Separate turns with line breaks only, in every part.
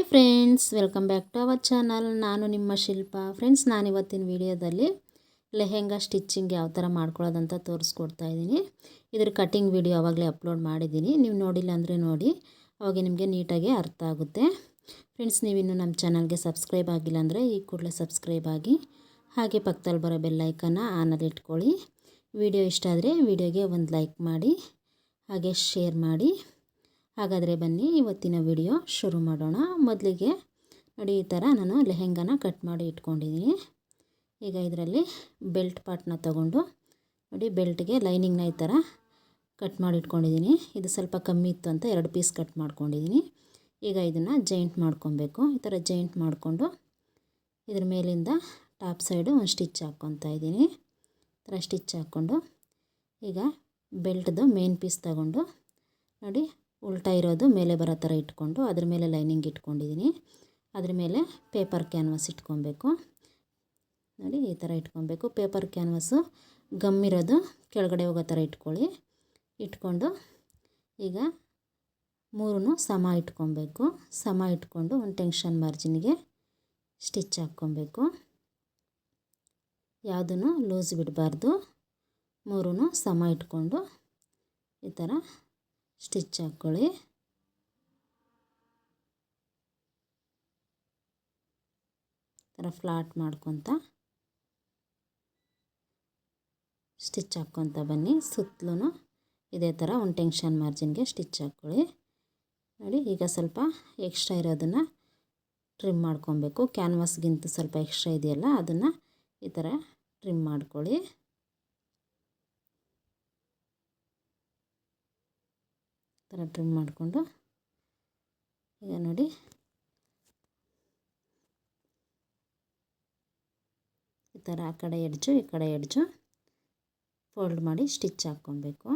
Friends, welcome back to our channel. ನಾನು ನಿಮ್ಮ ಶಿಲ್ಪ. Friends, ನಾನಿವತ್ತಿನ ವಿಡಿಯೋದಲ್ಲಿ ಲೆಹೆಂಗಾ ಸ್ಟಿಚಿಂಗ್ ಯಾವ ಥರ ಮಾಡ್ಕೊಳ್ಳೋದಂತ ತೋರಿಸ್ಕೊಡ್ತಾ ಇದ್ದೀನಿ. ಇದ್ರ ಕಟಿಂಗ್ ವಿಡಿಯೋ ಆವಾಗಲೇ ಅಪ್ಲೋಡ್ ಮಾಡಿದ್ದೀನಿ. ನೀವು ನೋಡಿಲ್ಲ ಅಂದರೆ ನೋಡಿ, ಅವಾಗ ನಿಮಗೆ ನೀಟಾಗಿ ಅರ್ಥ ಆಗುತ್ತೆ. ಫ್ರೆಂಡ್ಸ್, ನೀವಿನ್ನೂ ನಮ್ಮ ಚಾನಲ್ಗೆ ಸಬ್ಸ್ಕ್ರೈಬ್ ಆಗಿಲ್ಲ ಅಂದರೆ ಈ ಕೂಡಲೇ ಸಬ್ಸ್ಕ್ರೈಬ್ ಆಗಿ, ಹಾಗೆ ಪಕ್ಕದಲ್ಲಿ ಬರೋ ಬೆಲ್ಲೈಕನ್ನ ಆನಲ್ಲಿ ಇಟ್ಕೊಳ್ಳಿ. ವಿಡಿಯೋ ಇಷ್ಟ ಆದರೆ ವಿಡಿಯೋಗೆ ಒಂದು ಲೈಕ್ ಮಾಡಿ, ಹಾಗೆ ಶೇರ್ ಮಾಡಿ. ಹಾಗಾದರೆ ಬನ್ನಿ ಇವತ್ತಿನ ವಿಡಿಯೋ ಶುರು ಮಾಡೋಣ. ಮೊದಲಿಗೆ ನೋಡಿ, ಈ ಥರ ನಾನು ಲೆಹೆಂಗಾನ ಕಟ್ ಮಾಡಿ ಇಟ್ಕೊಂಡಿದ್ದೀನಿ. ಈಗ ಇದರಲ್ಲಿ ಬೆಲ್ಟ್ ಪಾರ್ಟ್ನ ತಗೊಂಡು ನೋಡಿ, ಬೆಲ್ಟ್ಗೆ ಲೈನಿಂಗ್ನ ಈ ಥರ ಕಟ್ ಮಾಡಿ ಇಟ್ಕೊಂಡಿದ್ದೀನಿ. ಇದು ಸ್ವಲ್ಪ ಕಮ್ಮಿ ಇತ್ತು ಅಂತ 2 ಪೀಸ್ ಕಟ್ ಮಾಡ್ಕೊಂಡಿದ್ದೀನಿ. ಈಗ ಇದನ್ನು ಜಾಯಿಂಟ್ ಮಾಡ್ಕೊಬೇಕು. ಈ ಥರ ಜಾಯಿಂಟ್ ಮಾಡಿಕೊಂಡು ಇದ್ರ ಮೇಲಿಂದ ಟಾಪ್ ಸೈಡು ಒಂದು ಸ್ಟಿಚ್ ಹಾಕ್ಕೊತಾ ಇದ್ದೀನಿ. ಈ ಥರ ಸ್ಟಿಚ್ ಹಾಕ್ಕೊಂಡು ಈಗ ಬೆಲ್ಟ್ದು ಮೇನ್ ಪೀಸ್ ತಗೊಂಡು ನೋಡಿ, ಉಲ್ಟಾ ಇರೋದು ಮೇಲೆ ಬರೋ ಥರ ಇಟ್ಕೊಂಡು ಅದ್ರ ಮೇಲೆ ಲೈನಿಂಗ್ ಇಟ್ಕೊಂಡಿದ್ದೀನಿ. ಅದ್ರ ಮೇಲೆ ಪೇಪರ್ ಕ್ಯಾನ್ವಾಸ್ ಇಟ್ಕೊಬೇಕು. ನೋಡಿ, ಈ ಥರ ಇಟ್ಕೊಬೇಕು. ಪೇಪರ್ ಕ್ಯಾನ್ವಾಸು ಗಮ್ ಇರೋದು ಕೆಳಗಡೆ ಹೋಗೋ ಥರ ಇಟ್ಕೊಳ್ಳಿ. ಇಟ್ಕೊಂಡು ಈಗ 3 ಸಮ ಇಟ್ಕೊಬೇಕು. ಸಮ ಇಟ್ಕೊಂಡು ಒಂದು ಟೆನ್ಷನ್ ಮಾರ್ಜಿನ್ಗೆ ಸ್ಟಿಚ್ ಹಾಕ್ಕೊಬೇಕು. ಯಾವುದೂ ಲೂಸ್ ಬಿಡಬಾರ್ದು. 3 ಸಮ ಇಟ್ಕೊಂಡು ಈ ಥರ ಸ್ಟಿಚ್ ಹಾಕ್ಕೊಳ್ಳಿ. ಥರ ಫ್ಲಾಟ್ ಮಾಡ್ಕೊತ ಸ್ಟಿಚ್ ಹಾಕ್ಕೊತ ಬನ್ನಿ. ಸುತ್ತಲೂ ಇದೇ ಥರ ಒಂದು ಟೆನ್ಷನ್ ಮಾರ್ಜಿನ್ಗೆ ಸ್ಟಿಚ್ ಹಾಕ್ಕೊಳ್ಳಿ. ನೋಡಿ, ಈಗ ಸ್ವಲ್ಪ ಎಕ್ಸ್ಟ್ರಾ ಇರೋದನ್ನು ಟ್ರಿಮ್ ಮಾಡ್ಕೊಬೇಕು. ಕ್ಯಾನ್ವಾಸ್ಗಿಂತ ಸ್ವಲ್ಪ ಎಕ್ಸ್ಟ್ರಾ ಇದೆಯಲ್ಲ, ಅದನ್ನು ಈ ಥರ ಟ್ರಿಮ್ ಮಾಡ್ಕೊಳ್ಳಿ. ಥರ ಟ್ರಿಮ್ ಮಾಡಿಕೊಂಡು ಈಗ ನೋಡಿ, ಈ ಥರ ಆ ಕಡೆ ಎಡ್ಜು ಈ ಕಡೆ ಎಡ್ಜು ಫೋಲ್ಡ್ ಮಾಡಿ ಸ್ಟಿಚ್ ಹಾಕ್ಕೊಬೇಕು.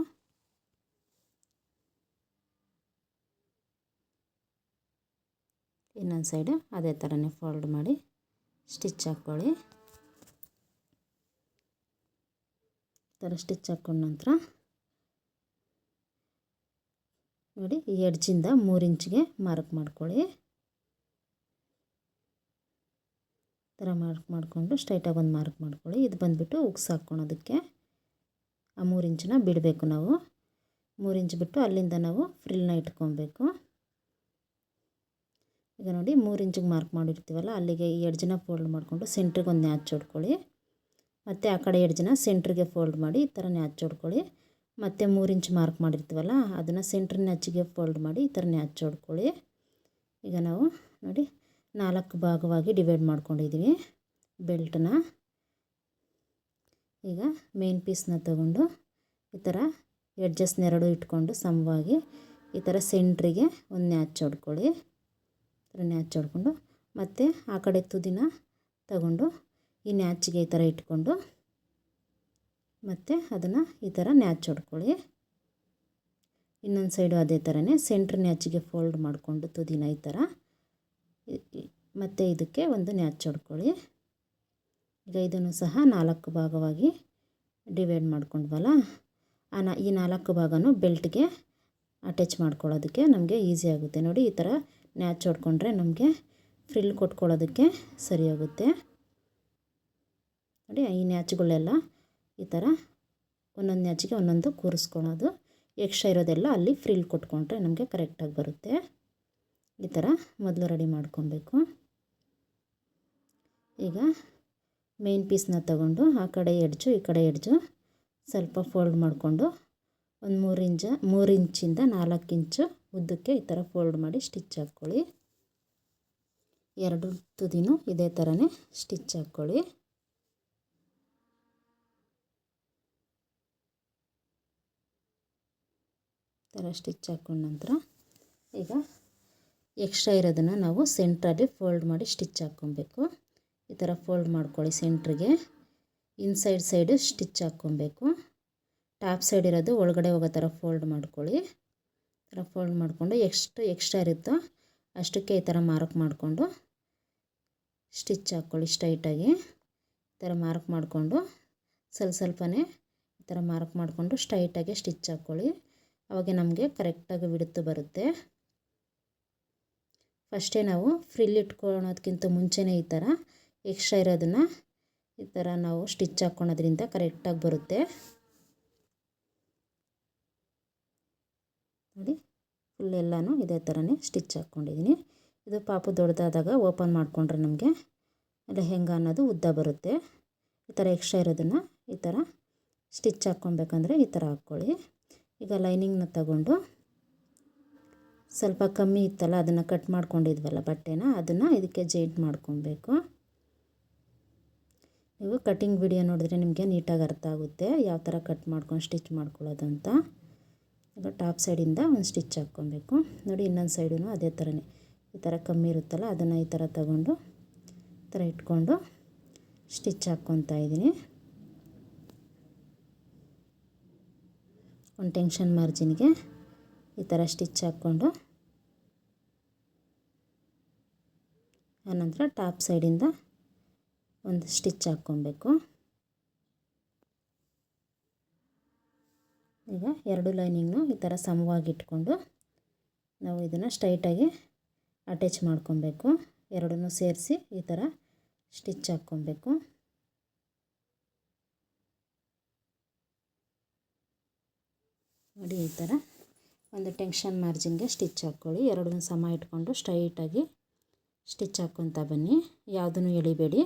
ಇನ್ನೊಂದು ಸೈಡು ಅದೇ ಥರನೇ ಫೋಲ್ಡ್ ಮಾಡಿ ಸ್ಟಿಚ್ ಹಾಕ್ಕೊಳ್ಳಿ. ಈ ಥರ ಸ್ಟಿಚ್ ಹಾಕ್ಕೊಂಡ ನಂತರ ನೋಡಿ, ಈ ಎಡ್ಜಿಂದ 3 ಇಂಚಿಗೆ ಮಾರ್ಕ್ ಮಾಡ್ಕೊಳ್ಳಿ. ಈ ಥರ ಮಾರ್ಕ್ ಮಾಡಿಕೊಂಡು ಸ್ಟ್ರೈಟಾಗಿ ಒಂದು ಮಾರ್ಕ್ ಮಾಡ್ಕೊಳ್ಳಿ. ಇದು ಬಂದುಬಿಟ್ಟು ಉಕ್ಸ್ ಹಾಕ್ಕೊಳೋದಕ್ಕೆ ಆ 3 ಇಂಚನ್ನ ಬಿಡಬೇಕು. ನಾವು 3 ಇಂಚ್ ಬಿಟ್ಟು ಅಲ್ಲಿಂದ ನಾವು ಫ್ರಿಲ್ನ ಇಟ್ಕೊಬೇಕು. ಈಗ ನೋಡಿ, 3 ಇಂಚಿಗೆ ಮಾರ್ಕ್ ಮಾಡಿರ್ತೀವಲ್ಲ, ಅಲ್ಲಿಗೆ ಈ ಎಡ್ಜನ್ನ ಫೋಲ್ಡ್ ಮಾಡಿಕೊಂಡು ಸೆಂಟ್ರಿಗೆ ಒಂದು ನ್ಯಾಚ್ ಹೊಡ್ಕೊಳ್ಳಿ. ಮತ್ತು ಆ ಕಡೆ ಎಡ್ಜನ್ನ ಸೆಂಟ್ರಿಗೆ ಫೋಲ್ಡ್ ಮಾಡಿ ಈ ಥರ ನ್ಯಾಚ್ ಹೊಡ್ಕೊಳ್ಳಿ. ಮತ್ತು 3 ಇಂಚ್ ಮಾರ್ಕ್ ಮಾಡಿರ್ತೀವಲ್ಲ, ಅದನ್ನು ಸೆಂಟ್ರ್ ನ್ಯಾಚಿಗೆ ಫೋಲ್ಡ್ ಮಾಡಿ ಈ ಥರ ನ್ಯಾಚ್ ಹೊಡ್ಕೊಳ್ಳಿ. ಈಗ ನಾವು ನೋಡಿ 4 ಭಾಗವಾಗಿ ಡಿವೈಡ್ ಮಾಡ್ಕೊಂಡಿದ್ದೀವಿ ಬೆಲ್ಟನ್ನ. ಈಗ ಮೇನ್ ಪೀಸ್ನ ತಗೊಂಡು ಈ ಥರ ಎಡ್ಜಸ್ನ 2 ಇಟ್ಕೊಂಡು ಸಮವಾಗಿ ಈ ಥರ ಸೆಂಟ್ರಿಗೆ ಒಂದು ನ್ಯಾಚ್ ಹೊಡ್ಕೊಳ್ಳಿ. ಈ ಥರ ನ್ಯಾಚ್ ಹೊಡ್ಕೊಂಡು ಮತ್ತು ಆ ಕಡೆ ತುದಿನ ತಗೊಂಡು ಈ ನ್ಯಾಚಿಗೆ ಈ ಥರ ಇಟ್ಕೊಂಡು ಮತ್ತು ಅದನ್ನು ಈ ಥರ ನ್ಯಾಚ್ ಹೊಡ್ಕೊಳ್ಳಿ. ಇನ್ನೊಂದು ಸೈಡು ಅದೇ ಥರನೇ ಸೆಂಟ್ರ್ ನ್ಯಾಚಿಗೆ ಫೋಲ್ಡ್ ಮಾಡಿಕೊಂಡು ತುದಿನ ಈ ಥರ ಮತ್ತು ಇದಕ್ಕೆ ಒಂದು ನ್ಯಾಚ್ ಹೊಡ್ಕೊಳ್ಳಿ. ಈಗ ಇದನ್ನು ಸಹ 4 ಭಾಗವಾಗಿ ಡಿವೈಡ್ ಮಾಡ್ಕೊಂಡ್ವಲ್ಲ, ಈ 4 ಭಾಗನೂ ಬೆಲ್ಟ್ಗೆ ಅಟ್ಯಾಚ್ ಮಾಡ್ಕೊಳ್ಳೋದಕ್ಕೆ ನಮಗೆ ಈಸಿ ಆಗುತ್ತೆ. ನೋಡಿ, ಈ ಥರ ನ್ಯಾಚ್ ಹೊಡ್ಕೊಂಡ್ರೆ ನಮಗೆ ಫ್ರಿಲ್ ಕೊಟ್ಕೊಳ್ಳೋದಕ್ಕೆ ಸರಿ ಹೋಗುತ್ತೆ. ನೋಡಿ, ಈ ನ್ಯಾಚ್ಗಳೆಲ್ಲ ಈ ಥರ ಒಂದೊಂದು ನ್ಯಾಚಿಗೆ ಒಂದೊಂದು ಕೂರಿಸ್ಕೊಳ್ಳೋದು. ಎಕ್ಸ್ಟ್ರಾ ಇರೋದೆಲ್ಲ ಅಲ್ಲಿ ಫ್ರಿಲ್ ಕೊಟ್ಕೊಂಡ್ರೆ ನಮಗೆ ಕರೆಕ್ಟಾಗಿ ಬರುತ್ತೆ. ಈ ಥರ ಮೊದಲು ರೆಡಿ ಮಾಡ್ಕೊಬೇಕು. ಈಗ ಮೇನ್ ಪೀಸ್ನ ತಗೊಂಡು ಆ ಕಡೆ ಎಡ್ಜು ಈ ಕಡೆ ಎಡ್ಜು ಸ್ವಲ್ಪ ಫೋಲ್ಡ್ ಮಾಡಿಕೊಂಡು ಒಂದು 3 ಇಂಚಿಂದ 4 ಇಂಚು ಉದ್ದಕ್ಕೆ ಈ ಥರ ಫೋಲ್ಡ್ ಮಾಡಿ ಸ್ಟಿಚ್ ಹಾಕ್ಕೊಳ್ಳಿ. 2 ತುದಿನೂ ಇದೇ ಥರನೇ ಸ್ಟಿಚ್ ಹಾಕ್ಕೊಳ್ಳಿ. ಥರ ಸ್ಟಿಚ್ ಹಾಕ್ಕೊಂಡ ನಂತರ ಈಗ ಎಕ್ಸ್ಟ್ರಾ ಇರೋದನ್ನು ನಾವು ಸೆಂಟ್ರಲ್ಲಿ ಫೋಲ್ಡ್ ಮಾಡಿ ಸ್ಟಿಚ್ ಹಾಕ್ಕೊಬೇಕು. ಈ ಥರ ಫೋಲ್ಡ್ ಮಾಡ್ಕೊಳ್ಳಿ. ಸೆಂಟ್ರಿಗೆ ಇನ್ಸೈಡ್ ಸೈಡು ಸ್ಟಿಚ್ ಹಾಕ್ಕೊಬೇಕು. ಟಾಪ್ ಸೈಡ್ ಇರೋದು ಒಳಗಡೆ ಹೋಗೋ ಥರ ಫೋಲ್ಡ್ ಮಾಡ್ಕೊಳ್ಳಿ. ಈ ಥರ ಫೋಲ್ಡ್ ಮಾಡಿಕೊಂಡು ಎಷ್ಟು ಎಕ್ಸ್ಟ್ರಾ ಇರುತ್ತೋ ಅಷ್ಟಕ್ಕೆ ಈ ಥರ ಮಾರ್ಕ್ ಮಾಡಿಕೊಂಡು ಸ್ಟಿಚ್ ಹಾಕ್ಕೊಳ್ಳಿ ಸ್ಟ್ರೈಟಾಗಿ. ಈ ಥರ ಮಾರ್ಕ್ ಮಾಡಿಕೊಂಡು ಸ್ವಲ್ಪನೇ ಈ ಥರ ಮಾರ್ಕ್ ಮಾಡಿಕೊಂಡು ಸ್ಟ್ರೈಟಾಗಿ ಸ್ಟಿಚ್ ಹಾಕ್ಕೊಳ್ಳಿ. ಆವಾಗ ನಮಗೆ ಕರೆಕ್ಟಾಗಿ ವಿಡ್ತ್ ಬರುತ್ತೆ. ಫಸ್ಟೇ ನಾವು ಫ್ರಿಲ್ ಇಟ್ಕೊಳೋದಕ್ಕಿಂತ ಮುಂಚೆನೇ ಈ ಥರ ಎಕ್ಸ್ಟ್ರಾ ಇರೋದನ್ನು ಈ ಥರ ನಾವು ಸ್ಟಿಚ್ ಹಾಕ್ಕೊಳೋದ್ರಿಂದ ಕರೆಕ್ಟಾಗಿ ಬರುತ್ತೆ ನೋಡಿ. ಫುಲ್ ಎಲ್ಲನೂ ಇದೇ ಥರನೇ ಸ್ಟಿಚ್ ಹಾಕ್ಕೊಂಡಿದ್ದೀನಿ. ಇದು ಪಾಪು ದೊಡ್ಡದಾದಾಗ ಓಪನ್ ಮಾಡಿಕೊಂಡ್ರೆ ನಮಗೆ ಲೆಹೆಂಗಾ ಅನ್ನೋದು ಉದ್ದ ಬರುತ್ತೆ. ಈ ಥರ ಎಕ್ಸ್ಟ್ರಾ ಇರೋದನ್ನು ಈ ಥರ ಸ್ಟಿಚ್ ಹಾಕ್ಕೊಬೇಕಂದ್ರೆ ಈ ಥರ ಹಾಕ್ಕೊಳ್ಳಿ. ಈಗ ಲೈನಿಂಗ್ನ ತಗೊಂಡು ಸ್ವಲ್ಪ ಕಮ್ಮಿ ಇತ್ತಲ್ಲ ಅದನ್ನು ಕಟ್ ಮಾಡ್ಕೊಂಡಿದ್ವಲ್ಲ ಬಟ್ಟೆನ, ಅದನ್ನು ಇದಕ್ಕೆ ಜಾಯಿಂಟ್ ಮಾಡ್ಕೊಬೇಕು. ನೀವು ಕಟಿಂಗ್ ವಿಡಿಯೋ ನೋಡಿದ್ರೆ ನಿಮಗೆ ನೀಟಾಗಿ ಅರ್ಥ ಆಗುತ್ತೆ ಯಾವ ಥರ ಕಟ್ ಮಾಡ್ಕೊಂಡು ಸ್ಟಿಚ್ ಮಾಡ್ಕೊಳ್ಳೋದು ಅಂತ. ಈಗ ಟಾಪ್ ಸೈಡಿಂದ ಒಂದು ಸ್ಟಿಚ್ ಹಾಕ್ಕೊಬೇಕು ನೋಡಿ. ಇನ್ನೊಂದು ಸೈಡೂ ಅದೇ ಥರನೇ ಈ ಥರ ಕಮ್ಮಿ ಇರುತ್ತಲ್ಲ ಅದನ್ನು ಈ ಥರ ತಗೊಂಡು ಈ ಥರ ಇಟ್ಕೊಂಡು ಸ್ಟಿಚ್ ಹಾಕ್ಕೊತಾ ಇದ್ದೀನಿ. ಒಂದು ಟೆನ್ಷನ್ ಮಾರ್ಜಿನ್ಗೆ ಈ ಥರ ಸ್ಟಿಚ್ ಹಾಕ್ಕೊಂಡು ಆನಂತರ ಟಾಪ್ ಸೈಡಿಂದ ಒಂದು ಸ್ಟಿಚ್ ಹಾಕ್ಕೊಬೇಕು. ಈಗ ಎರಡು ಲೈನಿಂಗ್ನು ಈ ಥರ ಸಮವಾಗಿ ಇಟ್ಕೊಂಡು ನಾವು ಇದನ್ನು ಸ್ಟ್ರೈಟಾಗಿ ಅಟ್ಯಾಚ್ ಮಾಡ್ಕೊಬೇಕು. ಎರಡನ್ನೂ ಸೇರಿಸಿ ಈ ಥರ ಸ್ಟಿಚ್ ಹಾಕ್ಕೊಬೇಕು. ನೋಡಿ ಈ ಥರ ಒಂದು ಟೆನ್ಷನ್ ಮಾರ್ಜಿನ್ಗೆ ಸ್ಟಿಚ್ ಹಾಕ್ಕೊಳ್ಳಿ. ಎರಡನ್ನೂ ಸಮ ಇಟ್ಕೊಂಡು ಸ್ಟ್ರೈಟಾಗಿ ಸ್ಟಿಚ್ ಹಾಕ್ಕೊತ ಬನ್ನಿ. ಯಾವುದನ್ನು ಎಳಿಬೇಡಿ,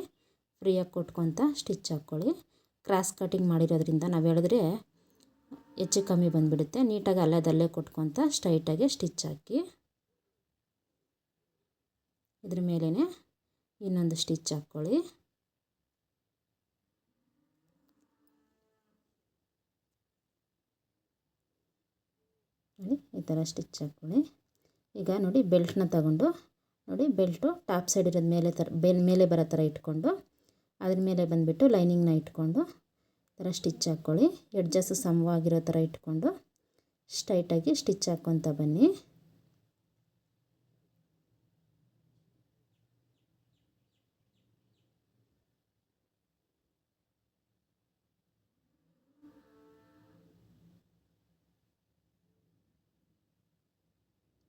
ಫ್ರೀಯಾಗಿ ಕೊಟ್ಕೊತ ಸ್ಟಿಚ್ ಹಾಕ್ಕೊಳ್ಳಿ. ಕ್ರಾಸ್ ಕಟಿಂಗ್ ಮಾಡಿರೋದ್ರಿಂದ ನಾವು ಎಳೆದ್ರೆ ಹೆಚ್ಚು ಕಮ್ಮಿ ಬಂದುಬಿಡುತ್ತೆ. ನೀಟಾಗಿ ಅಲ್ಲೇ ಕೊಟ್ಕೊತ ಸ್ಟ್ರೈಟಾಗಿ ಸ್ಟಿಚ್ ಹಾಕಿ ಇದ್ರ ಮೇಲೇ ಇನ್ನೊಂದು ಸ್ಟಿಚ್ ಹಾಕ್ಕೊಳ್ಳಿ. ನೋಡಿ ಈ ಥರ ಸ್ಟಿಚ್ ಹಾಕ್ಕೊಳ್ಳಿ. ಈಗ ನೋಡಿ ಬೆಲ್ಟ್ನ ತಗೊಂಡು ನೋಡಿ ಬೆಲ್ಟು ಟಾಪ್ ಸೈಡ್ ಇರೋದು ಮೇಲೆ ಬರೋ ಥರ ಇಟ್ಕೊಂಡು ಅದ್ರ ಮೇಲೆ ಬಂದುಬಿಟ್ಟು ಲೈನಿಂಗ್ನ ಇಟ್ಕೊಂಡು ಈ ಥರ ಸ್ಟಿಚ್ ಹಾಕ್ಕೊಳ್ಳಿ. ಎಡ್ಜಸ್ ಸಮವಾಗಿರೋ ಥರ ಇಟ್ಕೊಂಡು ಸ್ಟ್ರೈಟಾಗಿ ಸ್ಟಿಚ್ ಹಾಕ್ಕೊತ ಬನ್ನಿ.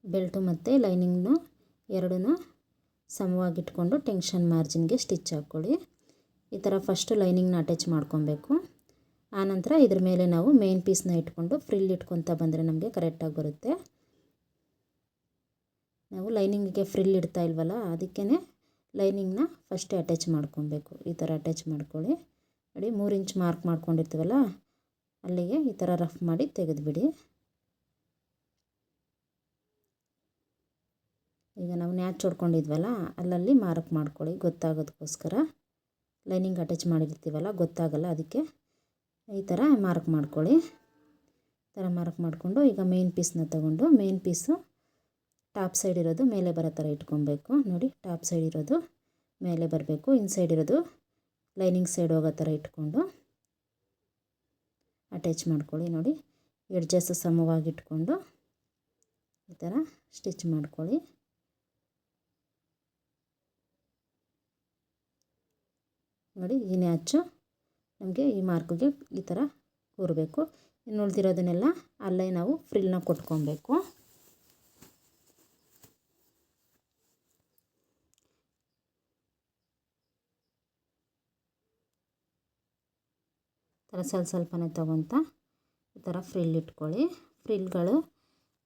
ಬೆಲ್ಟು ಮತ್ತು ಲೈನಿಂಗ್ನು ಎರಡೂ ಸಮವಾಗಿಟ್ಕೊಂಡು ಟೆನ್ಷನ್ ಮಾರ್ಜಿನ್ಗೆ ಸ್ಟಿಚ್ ಹಾಕ್ಕೊಳ್ಳಿ. ಈ ಥರ ಫಸ್ಟು ಲೈನಿಂಗ್ನ ಅಟ್ಯಾಚ್ ಮಾಡ್ಕೊಬೇಕು. ಆನಂತರ ಇದ್ರ ಮೇಲೆ ನಾವು ಮೇನ್ ಪೀಸ್ನ ಇಟ್ಕೊಂಡು ಫ್ರಿಲ್ ಇಟ್ಕೊತ ಬಂದರೆ ನಮಗೆ ಕರೆಕ್ಟಾಗಿ ಬರುತ್ತೆ. ನಾವು ಲೈನಿಂಗಿಗೆ ಫ್ರಿಲ್ ಇಡ್ತಾ ಇಲ್ವಲ್ಲ, ಅದಕ್ಕೇ ಲೈನಿಂಗ್ನ ಫಸ್ಟೇ ಅಟ್ಯಾಚ್ ಮಾಡ್ಕೊಬೇಕು. ಈ ಥರ ಅಟ್ಯಾಚ್ ಮಾಡ್ಕೊಳ್ಳಿ. ನೋಡಿ 3 ಇಂಚ್ ಮಾರ್ಕ್ ಮಾಡ್ಕೊಂಡಿರ್ತೀವಲ್ಲ ಅಲ್ಲಿಗೆ ಈ ಥರ ರಫ್ ಮಾಡಿ ತೆಗೆದುಬಿಡಿ. ಈಗ ನಾವು ನ್ಯಾಚ್ ಹೊಡ್ಕೊಂಡಿದ್ವಲ್ಲ ಅಲ್ಲಲ್ಲಿ ಮಾರ್ಕ್ ಮಾಡ್ಕೊಳ್ಳಿ ಗೊತ್ತಾಗೋದಕ್ಕೋಸ್ಕರ. ಲೈನಿಂಗ್ ಅಟ್ಯಾಚ್ ಮಾಡಿರ್ತೀವಲ್ಲ ಗೊತ್ತಾಗಲ್ಲ, ಅದಕ್ಕೆ ಈ ಥರ ಮಾರ್ಕ್ ಮಾಡ್ಕೊಳ್ಳಿ. ಈ ಥರ ಮಾರ್ಕ್ ಮಾಡಿಕೊಂಡು ಈಗ ಮೇನ್ ಪೀಸ್ನ ತಗೊಂಡು ಮೇನ್ ಪೀಸು ಟಾಪ್ ಸೈಡ್ ಇರೋದು ಮೇಲೆ ಬರೋ ಥರ ಇಟ್ಕೊಬೇಕು. ನೋಡಿ ಟಾಪ್ ಸೈಡ್ ಇರೋದು ಮೇಲೆ ಬರಬೇಕು, ಇನ್ಸೈಡ್ ಇರೋದು ಲೈನಿಂಗ್ ಸೈಡ್ ಹೋಗೋ ಥರ ಇಟ್ಕೊಂಡು ಅಟ್ಯಾಚ್ ಮಾಡ್ಕೊಳ್ಳಿ. ನೋಡಿ ಎಡ್ಜಸ್ ಸಮವಾಗಿ ಇಟ್ಕೊಂಡು ಈ ಥರ ಸ್ಟಿಚ್ ಮಾಡ್ಕೊಳ್ಳಿ. ನೋಡಿ ಈ ನ್ಯಾಚು ನಮಗೆ ಈ ಮಾರ್ಕ್ಗೆ ಈ ಥರ ಕೂರಬೇಕು. ಇನ್ನು ಉಳಿದಿರೋದನ್ನೆಲ್ಲ ಅಲ್ಲೇ ನಾವು ಫ್ರಿಲ್ನ ಕೊಟ್ಕೊಬೇಕು. ಈ ಥರ ಸ್ವಲ್ಪನೇ ತೊಗೊತ ಈ ಥರ ಫ್ರಿಲ್ ಇಟ್ಕೊಳ್ಳಿ. ಫ್ರಿಲ್ಗಳು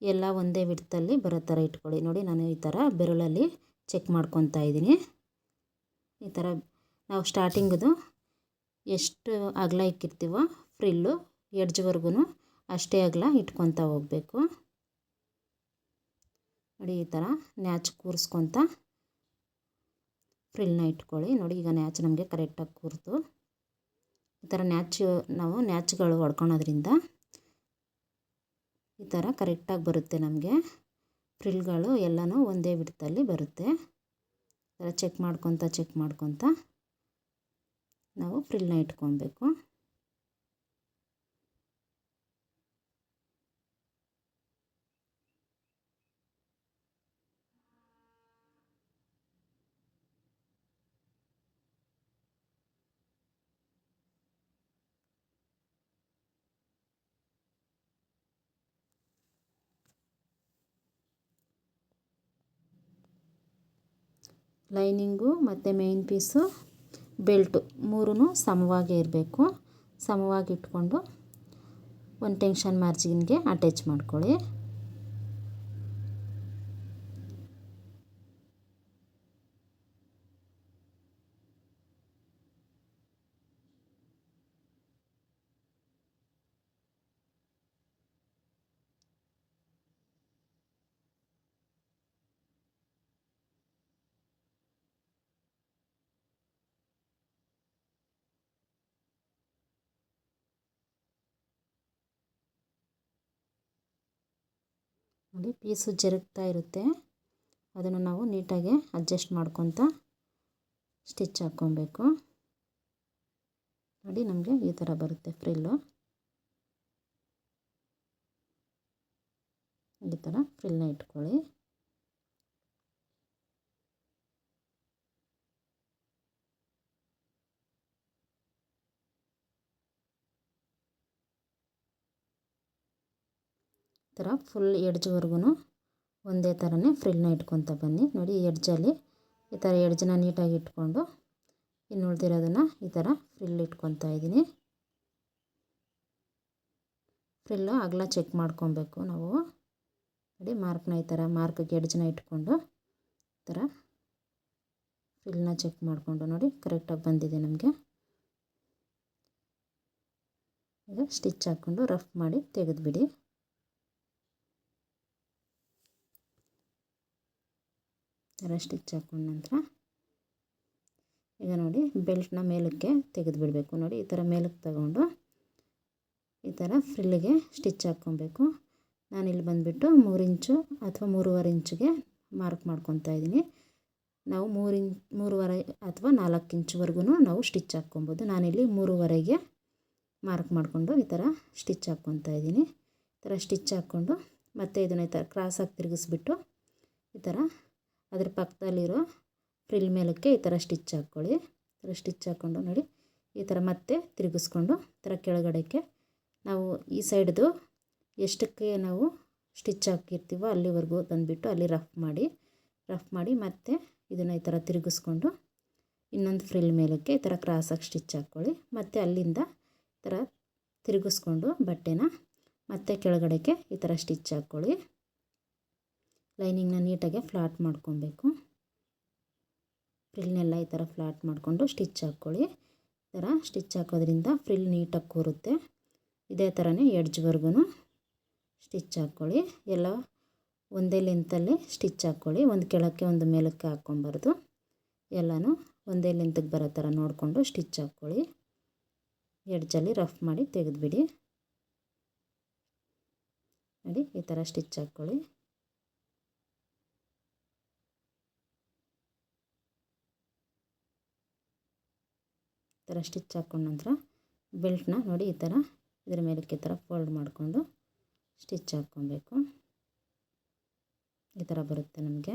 ಎಲ್ಲ ಒಂದೇ ವಿಡ್ತಲ್ಲಿ ಬರೋ ಥರ ಇಟ್ಕೊಳ್ಳಿ. ನೋಡಿ ನಾನು ಈ ಥರ ಬೆರಳಲ್ಲಿ ಚೆಕ್ ಮಾಡ್ಕೊತಾ ಇದ್ದೀನಿ. ಈ ಥರ ನಾವು ಸ್ಟಾರ್ಟಿಂಗದು ಎಷ್ಟು ಅಗಲ ಇಕ್ಕಿರ್ತೀವೋ ಫ್ರಿಲ್ಲು ಎಡ್ಜ್ವರೆಗೂ ಅಷ್ಟೇ ಅಗಲ ಇಟ್ಕೊತಾ ಹೋಗಬೇಕು. ನೋಡಿ ಈ ಥರ ನ್ಯಾಚ್ ಕೂರಿಸ್ಕೊತ ಫ್ರಿಲ್ನ ಇಟ್ಕೊಳ್ಳಿ. ನೋಡಿ ಈಗ ನ್ಯಾಚ್ ನಮಗೆ ಕರೆಕ್ಟಾಗಿ ಕೂರ್ತು. ಈ ಥರ ನಾವು ನ್ಯಾಚ್ಗಳು ಹೊಡ್ಕೊಳೋದ್ರಿಂದ ಈ ಥರ ಕರೆಕ್ಟಾಗಿ ಬರುತ್ತೆ. ನಮಗೆ ಫ್ರಿಲ್ಗಳು ಎಲ್ಲನೂ ಒಂದೇ ವಿಡ್ತಲ್ಲಿ ಬರುತ್ತೆ. ಈ ಥರ ಚೆಕ್ ಮಾಡ್ಕೊತ ನಾವು ಫ್ರಿಲ್ನ ಇಟ್ಕೊಬೇಕು. ಲೈನಿಂಗು ಮತ್ತು ಮೇಯ್ನ್ ಪೀಸು ಬೆಲ್ಟು ಮೂರೂ ಸಮವಾಗೇ ಇರಬೇಕು. ಸಮವಾಗಿ ಇಟ್ಕೊಂಡು ಒಂದು ಟೆನ್ಷನ್ ಮಾರ್ಜಿನ್ಗೆ ಅಟ್ಯಾಚ್ ಮಾಡ್ಕೊಳ್ಳಿ. ನೋಡಿ ಪೀಸು ಜರುಗ್ತಾ ಇರುತ್ತೆ, ಅದನ್ನು ನಾವು ನೀಟಾಗಿ ಅಡ್ಜಸ್ಟ್ ಮಾಡ್ಕೊತ ಸ್ಟಿಚ್ ಹಾಕ್ಕೊಬೇಕು. ನೋಡಿ ನಮಗೆ ಈ ಥರ ಬರುತ್ತೆ ಫ್ರಿಲ್ಲು. ಈ ಥರ ಫ್ರಿಲ್ನ ಇಟ್ಕೊಳ್ಳಿ. ಈ ಥರ ಫುಲ್ ಎಡ್ಜ್ವರೆಗೂ ಒಂದೇ ಥರನೇ ಫ್ರಿಲ್ನ ಇಟ್ಕೊತ ಬನ್ನಿ. ನೋಡಿ ಎಡ್ಜಲ್ಲಿ ಈ ಥರ ಎಡ್ಜನ್ನ ನೀಟಾಗಿ ಇಟ್ಕೊಂಡು ಇನ್ನು ಉಳಿದಿರೋದನ್ನು ಈ ಥರ ಫ್ರಿಲ್ ಇಟ್ಕೊತಾ ಇದ್ದೀನಿ. ಫ್ರಿಲ್ಲು ಅಗಲ ಚೆಕ್ ಮಾಡ್ಕೊಬೇಕು ನಾವು. ನೋಡಿ ಮಾರ್ಕ್ನ ಈ ಥರ ಮಾರ್ಕ್ಗೆ ಎಡ್ಜನ್ನ ಇಟ್ಕೊಂಡು ಈ ಥರ ಫ್ರಿಲ್ನ ಚೆಕ್ ಮಾಡಿಕೊಂಡು ನೋಡಿ ಕರೆಕ್ಟಾಗಿ ಬಂದಿದೆ ನಮಗೆ. ಈಗ ಸ್ಟಿಚ್ ಹಾಕ್ಕೊಂಡು ರಫ್ ಮಾಡಿ ತೆಗೆದುಬಿಡಿ. ಥರ ಸ್ಟಿಚ್ ಹಾಕ್ಕೊಂಡ ನಂತರ ಈಗ ನೋಡಿ ಬೆಲ್ಟ್ನ ಮೇಲಕ್ಕೆ ತೆಗೆದುಬಿಡಬೇಕು. ನೋಡಿ ಈ ಥರ ಮೇಲಕ್ಕೆ ತಗೊಂಡು ಈ ಥರ ಫ್ರಿಲ್ಲಿಗೆ ಸ್ಟಿಚ್ ಹಾಕ್ಕೊಬೇಕು. ನಾನಿಲ್ಲಿ ಬಂದುಬಿಟ್ಟು 3 ಇಂಚು ಅಥವಾ 3.5 ಇಂಚಿಗೆ ಮಾರ್ಕ್ ಮಾಡ್ಕೊತಾ ಇದ್ದೀನಿ. ನಾವು 3.5 ಅಥವಾ 4 ಇಂಚ್ವರೆಗೂ ನಾವು ಸ್ಟಿಚ್ ಹಾಕ್ಕೊಬೋದು. ನಾನಿಲ್ಲಿ 3.5ಗೆ ಮಾರ್ಕ್ ಮಾಡಿಕೊಂಡು ಈ ಥರ ಸ್ಟಿಚ್ ಹಾಕ್ಕೊತಾ ಇದ್ದೀನಿ. ಈ ಥರ ಸ್ಟಿಚ್ ಹಾಕ್ಕೊಂಡು ಮತ್ತು ಇದನ್ನು ಈ ಥರ ಕ್ರಾಸಾಗಿ ತಿರುಗಿಸ್ಬಿಟ್ಟು ಈ ಥರ ಅದ್ರ ಪಕ್ಕದಲ್ಲಿರೋ ಫ್ರಿಲ್ ಮೇಲಕ್ಕೆ ಈ ಥರ ಸ್ಟಿಚ್ ಹಾಕ್ಕೊಳ್ಳಿ. ಈ ಥರ ಸ್ಟಿಚ್ ಹಾಕ್ಕೊಂಡು ನೋಡಿ ಈ ಥರ ಮತ್ತೆ ತಿರುಗಿಸ್ಕೊಂಡು ಈ ಥರ ಕೆಳಗಡೆಗೆ ನಾವು ಈ ಸೈಡ್ದು ಎಷ್ಟಕ್ಕೆ ನಾವು ಸ್ಟಿಚ್ ಹಾಕಿರ್ತೀವೋ ಅಲ್ಲಿವರೆಗೂ ತಂದುಬಿಟ್ಟು ಅಲ್ಲಿ ರಫ್ ಮಾಡಿ ಮತ್ತೆ ಇದನ್ನು ಈ ಥರ ತಿರುಗಿಸ್ಕೊಂಡು ಇನ್ನೊಂದು ಫ್ರಿಲ್ ಮೇಲಕ್ಕೆ ಈ ಥರ ಕ್ರಾಸಾಗಿ ಸ್ಟಿಚ್ ಹಾಕ್ಕೊಳ್ಳಿ. ಮತ್ತು ಅಲ್ಲಿಂದ ಈ ಥರ ತಿರುಗಿಸ್ಕೊಂಡು ಬಟ್ಟೆನ ಮತ್ತೆ ಕೆಳಗಡೆಗೆ ಈ ಥರ ಸ್ಟಿಚ್ ಹಾಕ್ಕೊಳ್ಳಿ. ಲೈನಿಂಗ್ನ ನೀಟಾಗಿ ಫ್ಲಾಟ್ ಮಾಡ್ಕೊಬೇಕು. ಫ್ರಿಲ್ನೆಲ್ಲ ಈ ಥರ ಫ್ಲಾಟ್ ಮಾಡಿಕೊಂಡು ಸ್ಟಿಚ್ ಹಾಕ್ಕೊಳ್ಳಿ. ಈ ಥರ ಸ್ಟಿಚ್ ಹಾಕೋದ್ರಿಂದ ಫ್ರಿಲ್ ನೀಟಾಗಿ ಕೂರುತ್ತೆ. ಇದೇ ಥರನೇ ಎಡ್ಜ್ವರೆಗೂ ಸ್ಟಿಚ್ ಹಾಕ್ಕೊಳ್ಳಿ. ಎಲ್ಲ ಒಂದೇ ಲೆಂತಲ್ಲಿ ಸ್ಟಿಚ್ ಹಾಕ್ಕೊಳ್ಳಿ. ಒಂದು ಕೆಳಕ್ಕೆ ಒಂದು ಮೇಲಕ್ಕೆ ಹಾಕ್ಕೊಬಾರ್ದು. ಎಲ್ಲನೂ ಒಂದೇ ಲೆಂತಿಗೆ ಬರೋ ಥರ ನೋಡಿಕೊಂಡು ಸ್ಟಿಚ್ ಹಾಕ್ಕೊಳ್ಳಿ. ಎಡ್ಜಲ್ಲಿ ರಫ್ ಮಾಡಿ ತೆಗೆದುಬಿಡಿ. ನೋಡಿ ಈ ಥರ ಸ್ಟಿಚ್ ಹಾಕ್ಕೊಳ್ಳಿ. ಈ ಥರ ಸ್ಟಿಚ್ ಹಾಕ್ಕೊಂಡ ನಂತರ ಬೆಲ್ಟ್ನ ನೋಡಿ ಈ ಥರ ಇದರ ಮೇಲಕ್ಕೆ ಈ ಥರ ಫೋಲ್ಡ್ ಮಾಡಿಕೊಂಡು ಸ್ಟಿಚ್ ಹಾಕ್ಕೊಬೇಕು. ಈ ಥರ ಬರುತ್ತೆ ನಮಗೆ.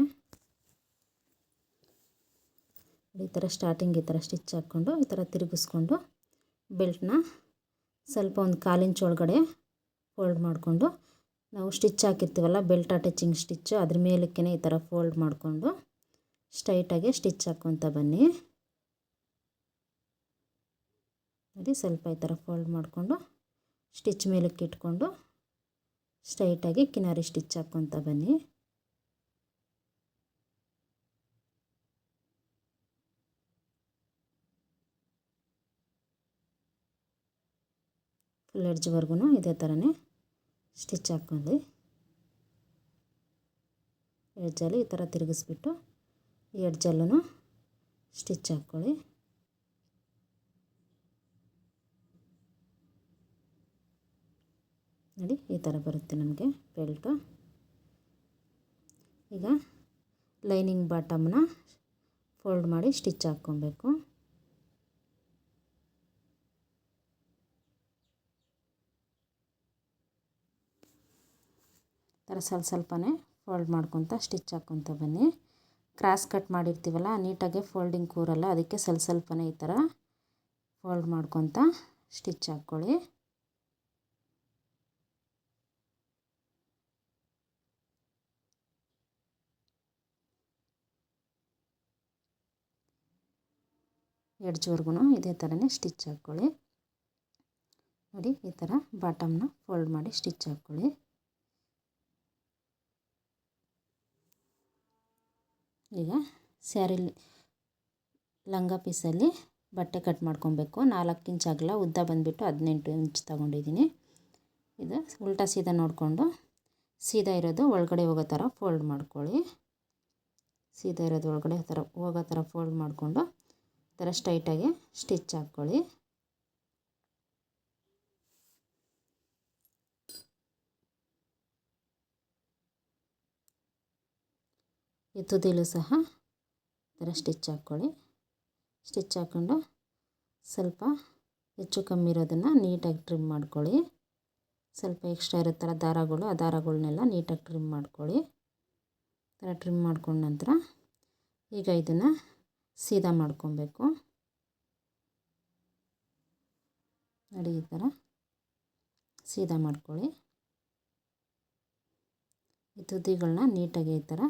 ಈ ಥರ ಸ್ಟಾರ್ಟಿಂಗ್ ಈ ಥರ ಸ್ಟಿಚ್ ಹಾಕ್ಕೊಂಡು ಈ ಥರ ತಿರುಗಿಸ್ಕೊಂಡು ಬೆಲ್ಟ್ನ ಸ್ವಲ್ಪ ಒಂದು 1/4 ಇಂಚ್ ಒಳಗಡೆ ಫೋಲ್ಡ್ ಮಾಡಿಕೊಂಡು ನಾವು ಸ್ಟಿಚ್ ಹಾಕಿರ್ತೀವಲ್ಲ ಬೆಲ್ಟ್ ಅಟ್ಯಾಚಿಂಗ್ ಸ್ಟಿಚ್ಚು ಅದ್ರ ಮೇಲಕ್ಕೆ ಈ ಥರ ಫೋಲ್ಡ್ ಮಾಡಿಕೊಂಡು ಸ್ಟ್ರೈಟಾಗಿ ಸ್ಟಿಚ್ ಹಾಕ್ಕೊತ ಬನ್ನಿ. ನೋಡಿ ಸ್ವಲ್ಪ ಈ ಥರ ಫೋಲ್ಡ್ ಮಾಡಿಕೊಂಡು ಸ್ಟಿಚ್ ಮೇಲಕ್ಕೆ ಇಟ್ಕೊಂಡು ಸ್ಟ್ರೈಟಾಗಿ ಕಿನಾರಿ ಸ್ಟಿಚ್ ಹಾಕ್ಕೊತ ಬನ್ನಿ. ಫುಲ್ ಎಡ್ಜ್ವರೆಗೂ ಇದೇ ಥರನೇ ಸ್ಟಿಚ್ ಹಾಕ್ಕೊಂಡು ಎಡ್ಜಲ್ಲಿ ಈ ಥರ ತಿರುಗಿಸ್ಬಿಟ್ಟು ಎಡ್ಜಲ್ಲೂ ಸ್ಟಿಚ್ ಹಾಕ್ಕೊಳ್ಳಿ. ನೋಡಿ ಈ ಥರ ಬರುತ್ತೆ ನಮಗೆ ಬೆಲ್ಟು. ಈಗ ಲೈನಿಂಗ್ ಬಾಟಮ್ನ ಫೋಲ್ಡ್ ಮಾಡಿ ಸ್ಟಿಚ್ ಹಾಕ್ಕೊಬೇಕು. ಥರ ಸ್ವಲ್ಪನೇ ಫೋಲ್ಡ್ ಮಾಡ್ಕೊತ ಸ್ಟಿಚ್ ಹಾಕ್ಕೊತ ಬನ್ನಿ. ಕ್ರಾಸ್ ಕಟ್ ಮಾಡಿರ್ತೀವಲ್ಲ ನೀಟಾಗಿ ಫೋಲ್ಡಿಂಗ್ ಕೂರಲ್ಲ, ಅದಕ್ಕೆ ಸ್ವಲ್ಪನೇ ಈ ಥರ ಫೋಲ್ಡ್ ಮಾಡ್ಕೊತ ಸ್ಟಿಚ್ ಹಾಕ್ಕೊಳ್ಳಿ. ಎಡ್ಜ್ವರೆಗೂ ಇದೇ ಥರನೇ ಸ್ಟಿಚ್ ಹಾಕ್ಕೊಳ್ಳಿ. ನೋಡಿ ಈ ಥರ ಬಾಟಮ್ನ ಫೋಲ್ಡ್ ಮಾಡಿ ಸ್ಟಿಚ್ ಹಾಕ್ಕೊಳ್ಳಿ. ಈಗ ಸ್ಯಾರಿ ಲಂಗ ಪೀಸಲ್ಲಿ ಬಟ್ಟೆ ಕಟ್ ಮಾಡ್ಕೊಬೇಕು. 4 ಇಂಚ್ ಅಗಲ, ಉದ್ದ ಬಂದುಬಿಟ್ಟು 18 ಇಂಚ್ ತೊಗೊಂಡಿದ್ದೀನಿ. ಇದು ಉಲ್ಟಾ ಸೀದಾ ನೋಡಿಕೊಂಡು ಸೀದಾ ಇರೋದು ಒಳಗಡೆ ಹೋಗೋ ಥರ ಫೋಲ್ಡ್ ಮಾಡ್ಕೊಳ್ಳಿ. ಸೀದಾ ಇರೋದು ಒಳಗಡೆ ಹೋಗೋ ಥರ ಫೋಲ್ಡ್ ಮಾಡಿಕೊಂಡು ಈ ಥರ ಸ್ಟ್ರೈಟಾಗಿ ಸ್ಟಿಚ್ ಹಾಕ್ಕೊಳ್ಳಿ. ಈ ತುದಿಲೂ ಸಹ ಈ ಥರ ಸ್ಟಿಚ್ ಹಾಕ್ಕೊಳ್ಳಿ. ಸ್ಟಿಚ್ ಹಾಕ್ಕೊಂಡು ಸ್ವಲ್ಪ ಹೆಚ್ಚು ಕಮ್ಮಿ ಇರೋದನ್ನು ನೀಟಾಗಿ ಟ್ರಿಮ್ ಮಾಡ್ಕೊಳ್ಳಿ. ಸ್ವಲ್ಪ ಎಕ್ಸ್ಟ್ರಾ ಇರುತ್ತಲ್ಲ ದಾರಗಳು, ಆ ದಾರಗಳನ್ನೆಲ್ಲ ನೀಟಾಗಿ ಟ್ರಿಮ್ ಮಾಡ್ಕೊಳ್ಳಿ. ಈ ಥರ ಟ್ರಿಮ್ ಮಾಡ್ಕೊಂಡ ನಂತರ ಈಗ ಇದನ್ನು ಸೀದಾ ಮಾಡ್ಕೊಬೇಕು. ನೋಡಿ ಈ ಥರ ಸೀದಾ ಮಾಡ್ಕೊಳ್ಳಿ. ಈ ತುದಿಗಳನ್ನ ನೀಟಾಗಿ ಈ ಥರ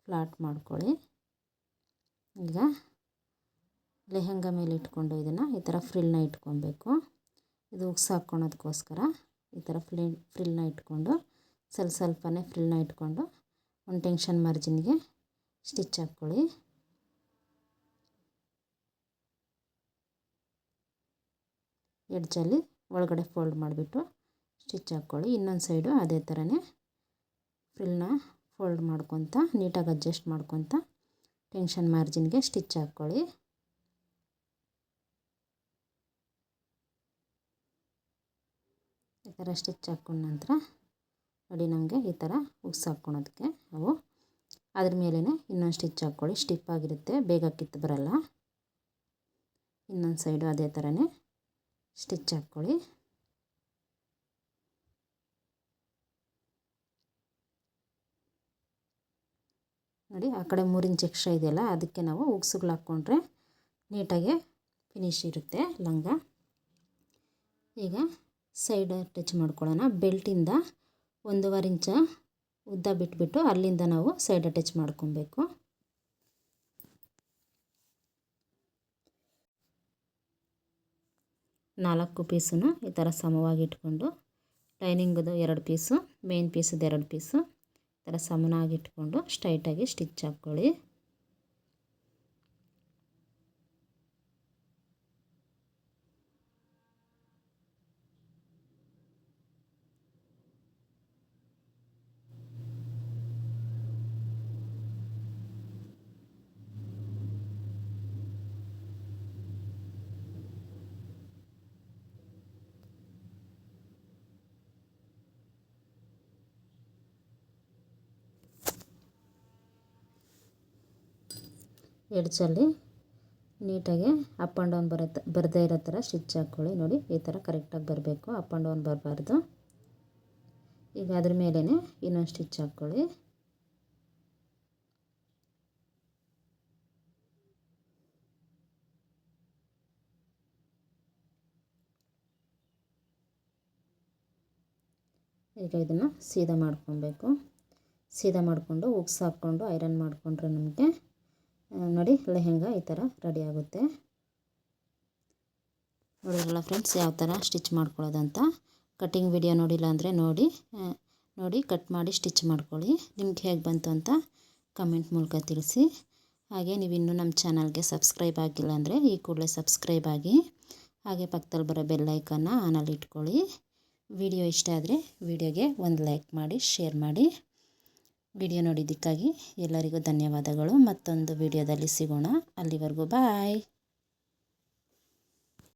ಫ್ಲಾಟ್ ಮಾಡ್ಕೊಳ್ಳಿ. ಈಗ ಲೆಹಂಗಾ ಮೇಲೆ ಇಟ್ಕೊಂಡು ಇದನ್ನು ಈ ಥರ ಫ್ರಿಲ್ನ ಇಟ್ಕೊಬೇಕು. ಇದು ಉಕ್ಸ್ ಹಾಕ್ಕೊಳೋದಕ್ಕೋಸ್ಕರ ಈ ಥರ ಫ್ರಿಲ್ನ ಇಟ್ಕೊಂಡು ಸ್ವಲ್ಪನೇ ಫ್ರಿಲ್ನ ಇಟ್ಕೊಂಡು ಒಂದು ಟೆನ್ಷನ್ ಮಾರ್ಜಿನ್ಗೆ ಸ್ಟಿಚ್ ಹಾಕ್ಕೊಳ್ಳಿ. ಎಡ್ಜಲ್ಲಿ ಒಳಗಡೆ ಫೋಲ್ಡ್ ಮಾಡಿಬಿಟ್ಟು ಸ್ಟಿಚ್ ಹಾಕ್ಕೊಳ್ಳಿ. ಇನ್ನೊಂದು ಸೈಡು ಅದೇ ಥರನೇ ಫ್ರಿಲ್ನ ಫೋಲ್ಡ್ ಮಾಡ್ಕೊತ ನೀಟಾಗಿ ಅಡ್ಜಸ್ಟ್ ಮಾಡ್ಕೊತ ಟೆನ್ಷನ್ ಮಾರ್ಜಿನ್ಗೆ ಸ್ಟಿಚ್ ಹಾಕ್ಕೊಳ್ಳಿ. ಈ ಥರ ಸ್ಟಿಚ್ ಹಾಕ್ಕೊಂಡ ನಂತರ ನೋಡಿ ನಮಗೆ ಈ ಥರ ಉಕ್ಸ್ ಹಾಕ್ಕೊಳೋದಕ್ಕೆ ಅವು ಅದ್ರ ಮೇಲೇ ಇನ್ನೊಂದು ಸ್ಟಿಚ್ ಹಾಕ್ಕೊಳ್ಳಿ. ಸ್ಟಿಪ್ ಆಗಿರುತ್ತೆ, ಬೇಗ ಕಿತ್ತು ಬರಲ್ಲ. ಇನ್ನೊಂದು ಸೈಡು ಅದೇ ಥರನೇ ಸ್ಟಿಚ್ ಹಾಕ್ಕೊಳ್ಳಿ. ನೋಡಿ ಆ ಕಡೆ 3 ಇಂಚ್ ಎಕ್ಸ್ಟ್ರಾ ಇದೆಯಲ್ಲ, ಅದಕ್ಕೆ ನಾವು ಉಕ್ಸುಗಳು ಹಾಕ್ಕೊಂಡ್ರೆ ನೀಟಾಗಿ ಫಿನಿಶ್ ಇರುತ್ತೆ ಲಂಗ. ಈಗ ಸೈಡ್ ಅಟ್ಯಾಚ್ ಮಾಡ್ಕೊಳ್ಳೋಣ. ಬೆಲ್ಟಿಂದ 1.5 ಇಂಚ ಉದ್ದ ಬಿಟ್ಬಿಟ್ಟು ಅಲ್ಲಿಂದ ನಾವು ಸೈಡ್ ಅಟ್ಯಾಚ್ ಮಾಡ್ಕೊಬೇಕು. ನಾಲ್ಕು ಪೀಸನ್ನು ಈ ಥರ ಸಮವಾಗಿ ಇಟ್ಕೊಂಡು ಲೈನಿಂಗದು 2 ಪೀಸು, ಮೇನ್ ಪೀಸದು 2 ಪೀಸು ಈ ಥರ ಸಮನಾಗಿ ಇಟ್ಕೊಂಡು ಸ್ಟ್ರೈಟಾಗಿ ಸ್ಟಿಚ್ ಹಾಕ್ಕೊಳ್ಳಿ. ಎಡ್ಜಲ್ಲಿ ನೀಟಾಗಿ ಅಪ್ ಆ್ಯಂಡ್ ಡೌನ್ ಬರದೇ ಇರೋ ಥರ ಸ್ಟಿಚ್ ಹಾಕ್ಕೊಳ್ಳಿ. ನೋಡಿ ಈ ಥರ ಕರೆಕ್ಟಾಗಿ ಬರಬೇಕು, ಅಪ್ ಆ್ಯಂಡ್ ಡೌನ್ ಬರಬಾರ್ದು. ಈಗ ಅದ್ರ ಮೇಲೇ ಇನ್ನೊಂದು ಸ್ಟಿಚ್ ಹಾಕ್ಕೊಳ್ಳಿ. ಈಗ ಇದನ್ನು ಸೀದಾ ಮಾಡ್ಕೊಬೇಕು. ಸೀದಾ ಮಾಡಿಕೊಂಡು ಉಕ್ಸ್ ಹಾಕ್ಕೊಂಡು ಐರನ್ ಮಾಡಿಕೊಂಡ್ರೆ ನಮಗೆ ನೋಡಿ ಲೆಹಂಗಾ ಈ ಥರ ರೆಡಿ ಆಗುತ್ತೆ. ನೋಡಿರಲ್ಲ ಫ್ರೆಂಡ್ಸ್ ಯಾವ ಥರ ಸ್ಟಿಚ್ ಮಾಡ್ಕೊಳ್ಳೋದಂತ. ಕಟ್ಟಿಂಗ್ ವಿಡಿಯೋ ನೋಡಿಲ್ಲ ಅಂದರೆ ನೋಡಿ ಕಟ್ ಮಾಡಿ ಸ್ಟಿಚ್ ಮಾಡ್ಕೊಳ್ಳಿ. ನಿಮ್ಗೆ ಹೇಗೆ ಬಂತು ಅಂತ ಕಮೆಂಟ್ ಮೂಲಕ ತಿಳಿಸಿ. ಹಾಗೆ ನೀವು ಇನ್ನೂ ನಮ್ಮ ಚಾನಲ್ಗೆ ಸಬ್ಸ್ಕ್ರೈಬ್ ಆಗಿಲ್ಲ ಅಂದರೆ ಈ ಕೂಡಲೇ ಸಬ್ಸ್ಕ್ರೈಬ್ ಆಗಿ, ಹಾಗೆ ಪಕ್ಕದಲ್ಲಿ ಬರೋ ಬೆಲ್ ಐಕನ್ನ ಆನಲ್ಲಿ ಇಟ್ಕೊಳ್ಳಿ. ವಿಡಿಯೋ ಇಷ್ಟ ಆದರೆ ವಿಡಿಯೋಗೆ ಒಂದು ಲೈಕ್ ಮಾಡಿ, ಶೇರ್ ಮಾಡಿ. ವಿಡಿಯೋ ನೋಡಿದ್ದಕ್ಕಾಗಿ ಎಲ್ಲರಿಗೂ ಧನ್ಯವಾದಗಳು. ಮತ್ತೊಂದು ವಿಡಿಯೋದಲ್ಲಿ ಸಿಗೋಣ. ಅಲ್ಲಿವರೆಗೂ ಬಾಯ್.